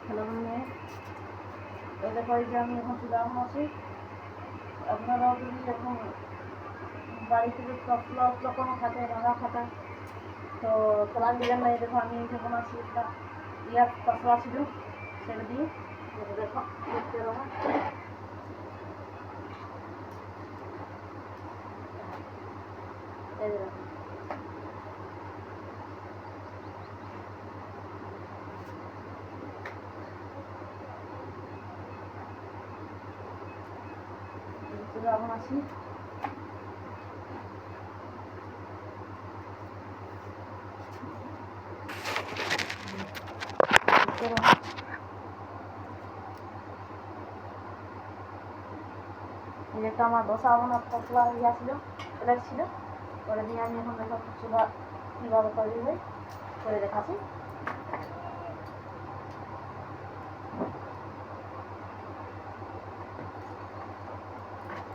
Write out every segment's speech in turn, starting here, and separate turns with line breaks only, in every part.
Hello বন্ধু, এই দেখো এই যে আমি এখন চুলাম আছি। আপনারাও যদি এখন বাড়ি থেকে তসলা অসলা কোনো খাতে রান্না খাতা তো তোলা দিলেন না। এই দেখো আমি যখন আছি একটা ইয়ার তসলা ছিল সেটা দিয়ে দেখো দেখতে রকম এই দেখো চুলা এখন আছি। এই একটা আমার দোসা বানার তসলা ইয়া ছিল, প্লেট ছিল, ওটা দিয়ে আমি এখন দেখো চুলা কীভাবে তৈরি হয় করে দেখাচ্ছি।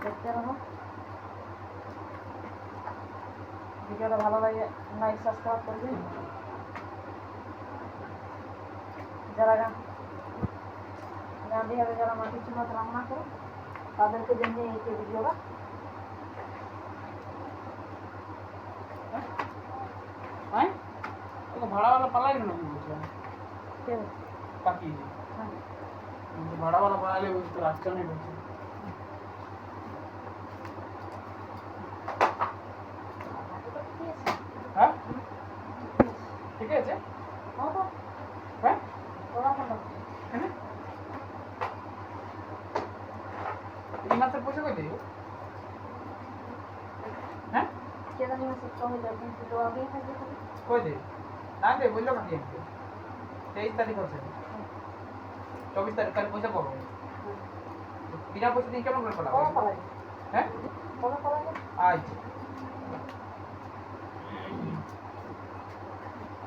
দেখতে রকম ভিডিওটা ভালো লাগে লাইক সাবস্ক্রাইব করবেন। যারা গান বিহারে যারা মাটির চুলাতে রান্না করে তাদেরকে জন্য এই ভিডিওটা।
হ্যাঁ ভাড়াওয়ালা পালাইল না বলছিলাম পাখি ভাড়াওয়ালা পালাইলে বুঝতে রাস্তা নেই বলছে। হ্যাঁ ঠিক আছে হ্যাঁ এই মাসের পয়সা কই দেব? হ্যাঁ কই দে না দে বললো কাকি একটু 23 তারিখ আছে 24 তারিখ কাল পয়সা পাবো। বিনা পয়সা দিয়ে কেমন করে পালাবো? হ্যাঁ আচ্ছা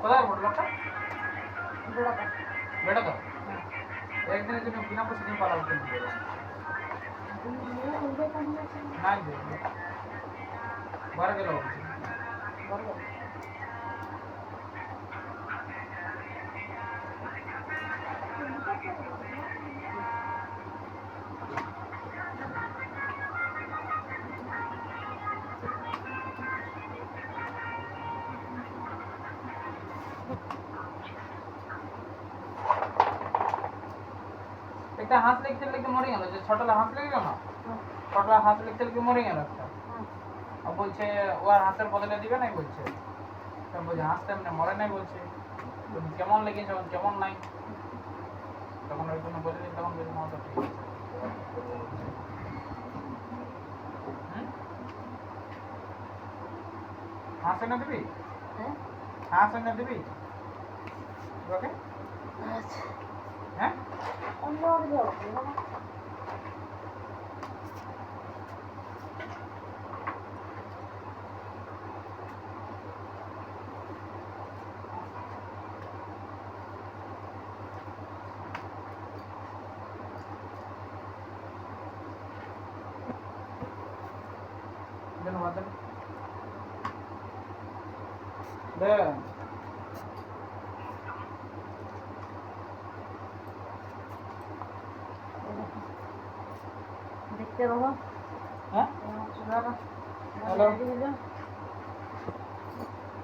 কোথায় বড় লোকটা বেটা তো একদিনের জন্য বিনা পয়সা দিয়ে পালাবো কেন? না দে বারে গেল একটা হাঁস লিখতে লিখতে মরে গেল, যে ছোটলা হাঁস লেগে গেল না, ছোটলা হাঁস লিখতে লিখতে মরে গেল একটা। আর বলছে ও আর হাঁসের বদলে দিবে নাই বলছে। বলছে হাঁসটা এমনি মরে নাই বলছে, কেমন লেগেছে কেমন নাই, তখন ওই জন্য বলে দিন। তখন বলছে মজা ঠিক আছে। হাঁস এনে দিবি, হাঁস এনে দিবি ওকে? হ্যাঁ ধন্যবাদ
দেখতে পাবো।
হ্যাঁ
চুলাটা
হ্যালো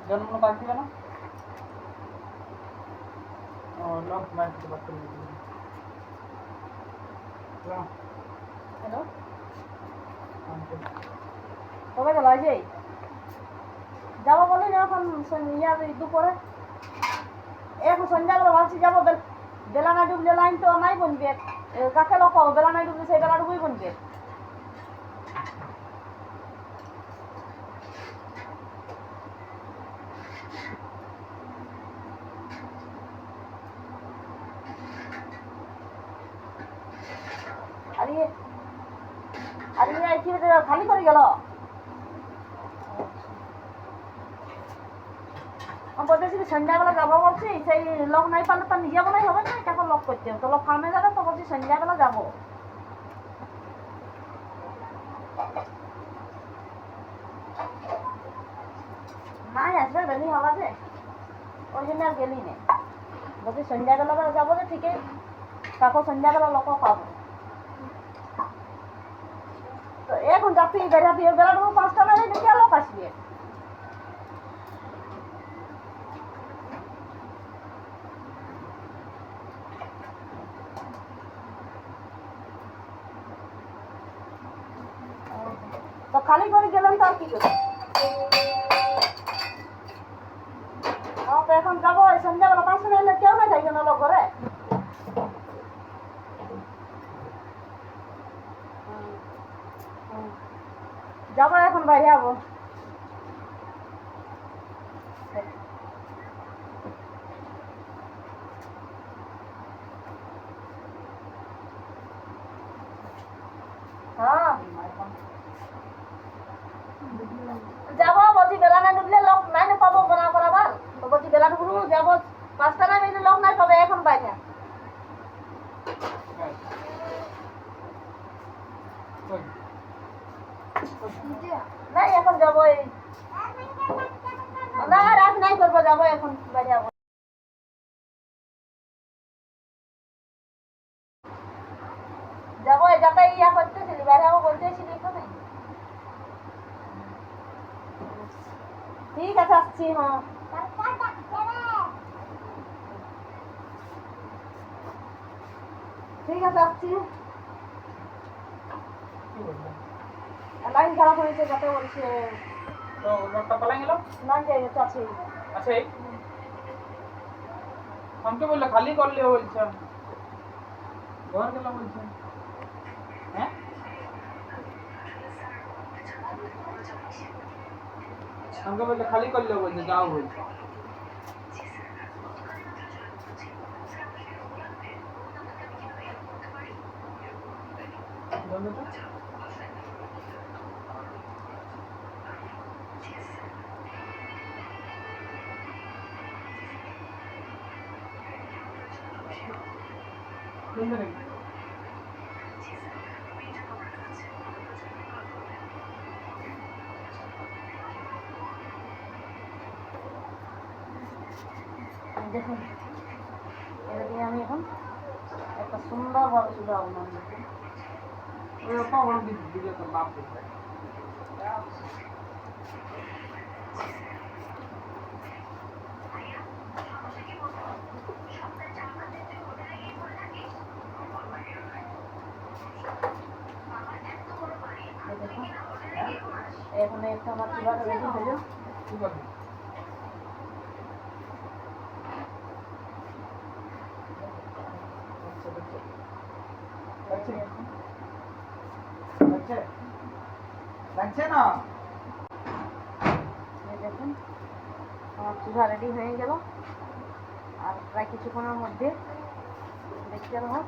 জন্ম কাজ দিবে না? ও লোক মাইক থেকে বাত করে দিবে।
হ্যালো কবে গেল? আজই যাবো বলে যখন ইয়ার দুপুরে এখন সন্ধ্যাবেলা ভাবছি যাবো। বেলা না ডুবলে লাইন তো নাই বনবে, কাকে লোক পাবো? বেলা নাই ডুবলে সেই বেলা ডুবই বনবে। আর কি খালি করে গেল বলতেছি সন্ধ্যাবেলা যাবো বলছি, সেই লোক নাই পারলে তো নিজে বলাই হবে না, এখন লোক করতে হবে তো লোক ফার্মে যাবে তো বলছি সন্ধ্যাবেলা যাবো। নাই আসবে বেলি হওয়া যে ওই জন্য আর গেলি না। বলছি সন্ধ্যাবেলা যাবো যে ঠিকই তারপর সন্ধ্যাবেলা লোক পাবো তো এখন যাচ্ছি বেড়াতে বেড়াবো 5টা বেজে দেখি লোক আসবে তো খালি করে গেলাম তো আর কি করবো তো এখন যাবো সন্ধ্যাবেলা 5টা এলে কেউ না যাই কেন লোক ঘরে যাবো এখন বাইরে যাবো হ্যাঁ যাবো বলছি বেলা না ঢুকলে লোক নাই না পাবো বনা করাবার তো বলছি বেলা ঢুকবো যাবো 5টা না বেজে লোক নাই পাবে এখন বাইরে নাই এখন যাবো না রাত নাই করবো যাবো এখন বাইরে যাবো যাবো যাতে ইয়া করতেছিলি বাইরে যাবো বলতেছিলি এখানে ঠিক আছে আসছি হ্যাঁ ঠিক আছে আসছি লাইন খারাপ হয়েছে যাতে বলছে
তো লোকটা পালাই গেল
না যাই আছে
আচ্ছা আমাকে বললে খালি করলে বলছে ঘর গেল বলছে হ্যাঁ আমাকে বললে খালি করলে বলছে যাও বলছে
দেখুন এটা দিয়ে আমি এখন একটা সুন্দরভাবে শুধু আপনার
ওরকম বড় ভিডিও তো বাপ দেখবে
এখন একটা আমার চুলাটা রেডি হলো
ঠিক আছে লাগছে না
দেখুন আমার চুলা রেডি হয়ে গেল আর প্রায় কিছুক্ষণের মধ্যে দেখতে পাবো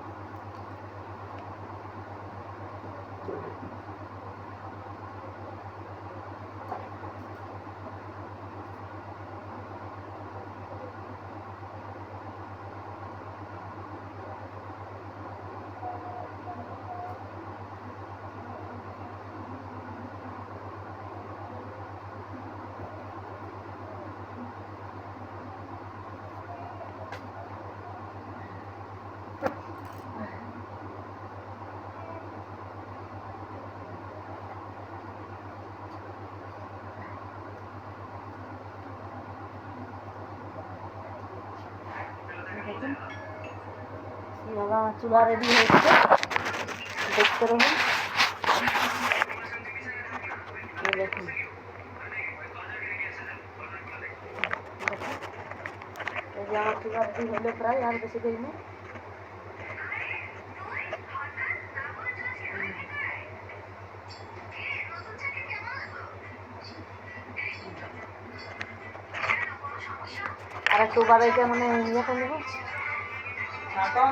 দেখুন কীভাবে আমার চুলা রেডি হয়েছে দেখতে রহুন দেখুন এই যে আমার চুলা রেডি হলো প্রায় আর বেশি দেরি নেই আর একটু বাড়াইতে মানে ইয়ে করে নেবো
ছাটন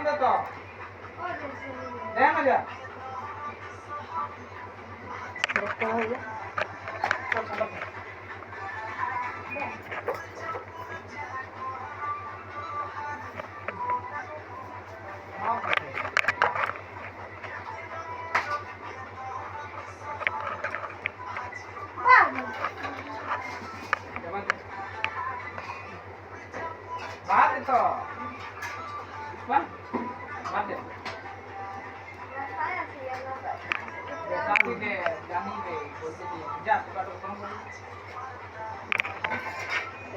দে তো দে না যা
দেখতে হবে
তো বাহ বাদ দে জানি দে বলতে দি যা তুই কাটো কোন বলি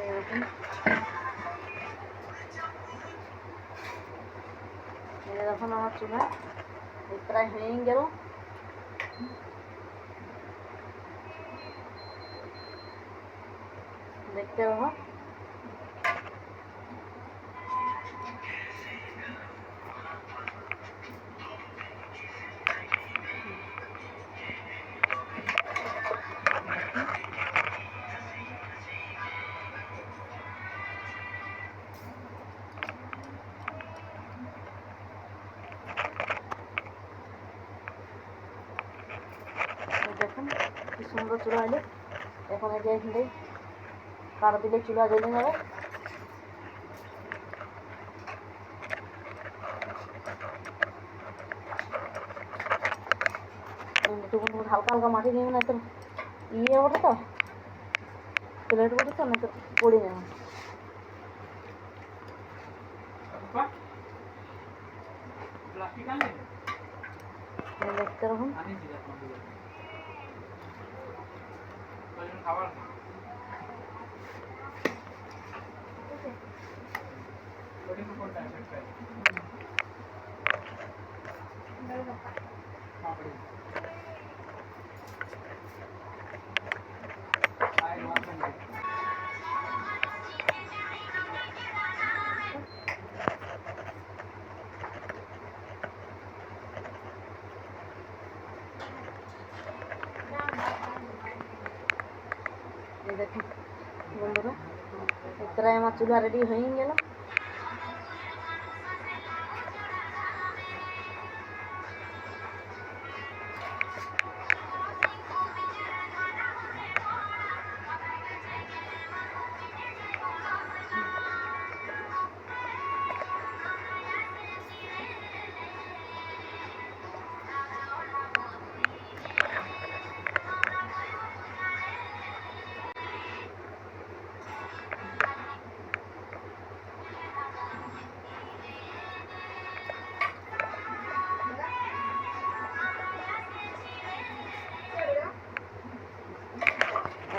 এরকম এখন আমার চুলা প্রায় হয়ে গেল। দেখতে পাবো দেখুন কি সুন্দর চুলা হলে। এখন এই যে এখানে কাঠ দিলে চুলা জ্বলে যাবে। হালকা হালকা মাটি দিয়ে না তো ইয়ে ওঠে তো প্লেট ওঠে তো না তো পড়ে যাবে।
প্লাস্টিক আনলে
দেখতে রকম
আনি দিলা কোন খাবার ওটি কোনটা সেট পাপড়ি আই ওয়ান্ট টু
দেখুন বন্ধুরা প্রায় আমার চুলা রেডি হয়ে গেল।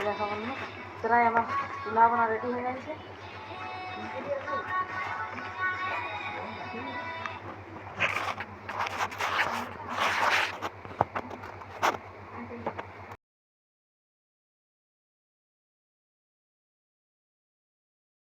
দেখো বন্ধু প্রায় আমার চুলা বানা রেডি হয়ে গেছে।